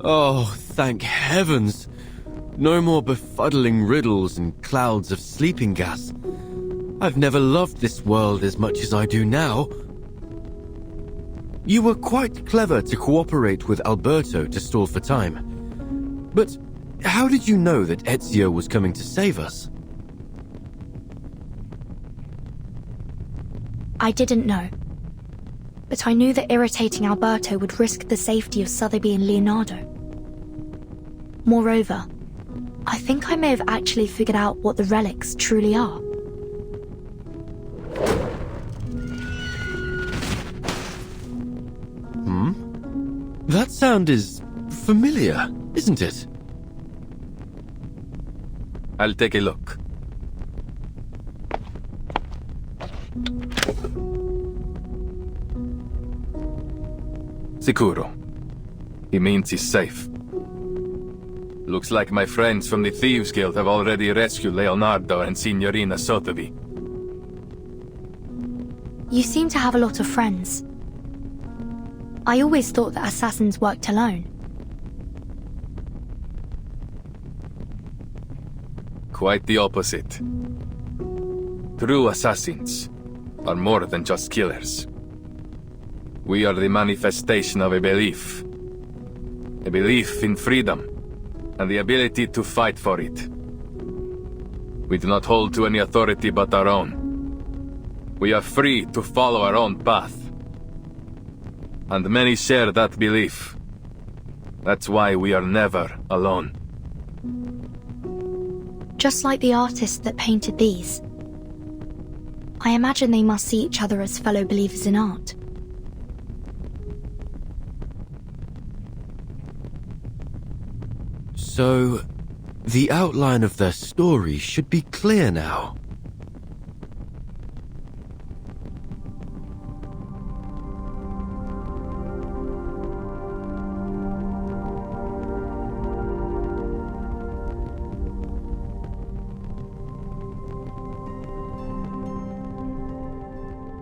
Oh, thank heavens! No more befuddling riddles and clouds of sleeping gas. I've never loved this world as much as I do now. You were quite clever to cooperate with Alberto to stall for time. But how did you know that Ezio was coming to save us? I didn't know. But I knew that irritating Alberto would risk the safety of Sotheby and Leonardo. Moreover, I think I may have actually figured out what the relics truly are. That sound is familiar, isn't it? I'll take a look. Sicuro. He means he's safe. Looks like my friends from the Thieves Guild have already rescued Leonardo and Signorina Sotheby. You seem to have a lot of friends. I always thought that assassins worked alone. Quite the opposite. True assassins are more than just killers. We are the manifestation of a belief. A belief in freedom, and the ability to fight for it. We do not hold to any authority but our own. We are free to follow our own path. And many share that belief. That's why we are never alone. Just like the artist that painted these. I imagine they must see each other as fellow believers in art. So, the outline of their story should be clear now.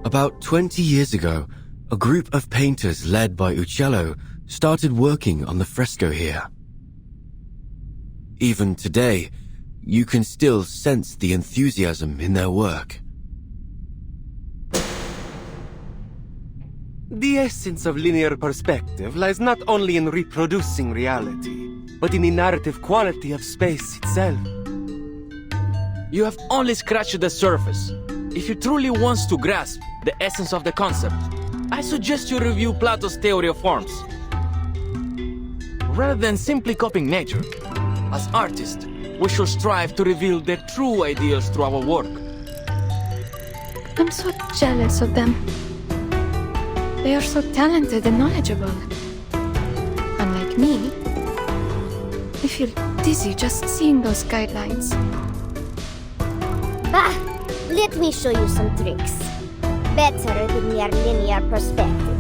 About 20 years ago, a group of painters led by Uccello started working on the fresco here. Even today, you can still sense the enthusiasm in their work. The essence of linear perspective lies not only in reproducing reality, but in the narrative quality of space itself. You have only scratched the surface. If you truly want to grasp the essence of the concept, I suggest you review Plato's theory of forms. Rather than simply copying nature, as artists, we should strive to reveal the true ideals through our work. I'm so jealous of them. They are so talented and knowledgeable. Unlike me, I feel dizzy just seeing those guidelines. Bah! Let me show you some tricks. Better than your linear perspective.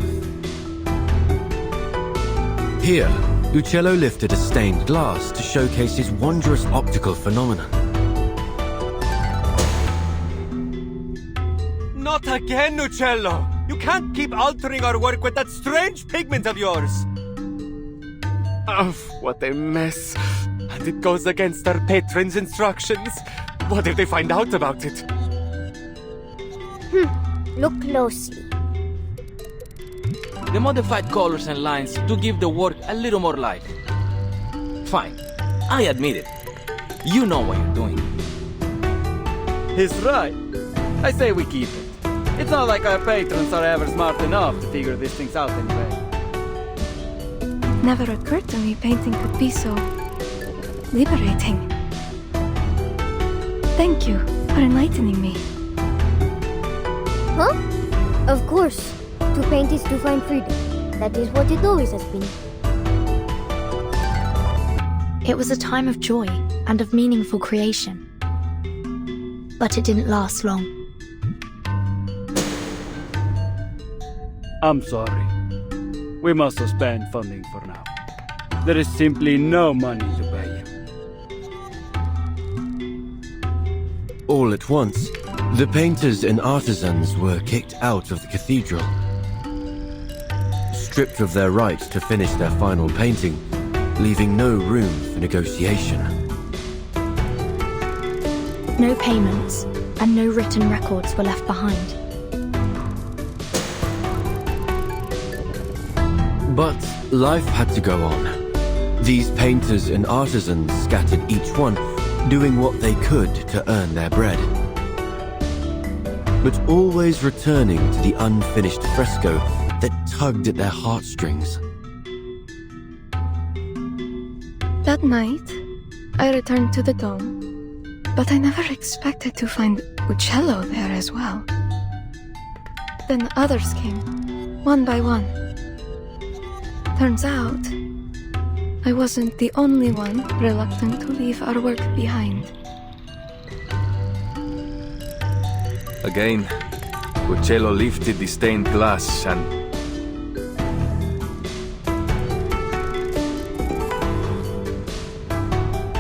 Here, Uccello lifted a stained glass to showcase his wondrous optical phenomenon. Not again, Uccello! You can't keep altering our work with that strange pigment of yours! Oh, what a mess. And it goes against our patron's instructions. What if they find out about it? Look closely. The modified colors and lines do give the work a little more life. Fine, I admit it. You know what you're doing. He's right. I say we keep it. It's not like our patrons are ever smart enough to figure these things out anyway. It never occurred to me painting could be so liberating. Thank you for enlightening me. Huh? Of course. To paint is to find freedom. That is what it always has been. It was a time of joy and of meaningful creation. But it didn't last long. I'm sorry. We must suspend funding for now. There is simply no money to pay you. All at once, the painters and artisans were kicked out of the cathedral. Stripped of their right to finish their final painting, leaving no room for negotiation. No payments and no written records were left behind. But life had to go on. These painters and artisans scattered each one, doing what they could to earn their bread. But always returning to the unfinished fresco that tugged at their heartstrings. That night, I returned to the dome, but I never expected to find Uccello there as well. Then others came, one by one. Turns out, I wasn't the only one reluctant to leave our work behind. Again, Uccello lifted the stained glass and...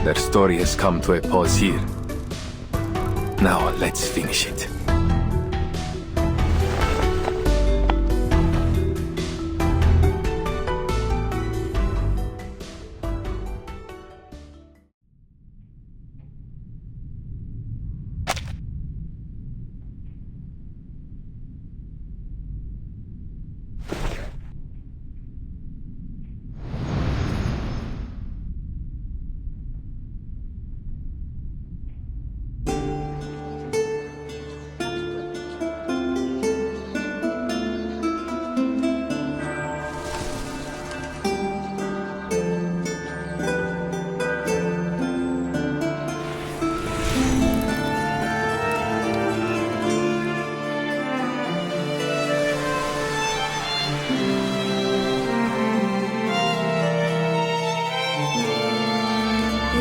Their story has come to a pause here. Now let's finish it.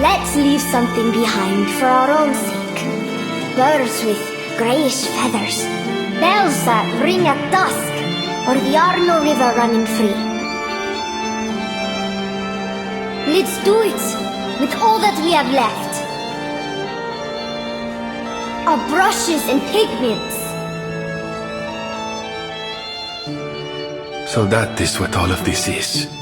Let's leave something behind for our own sake. Birds with greyish feathers, bells that ring at dusk, or the Arno River running free. Let's do it with all that we have left. Our brushes and pigments. So that is what all of this is.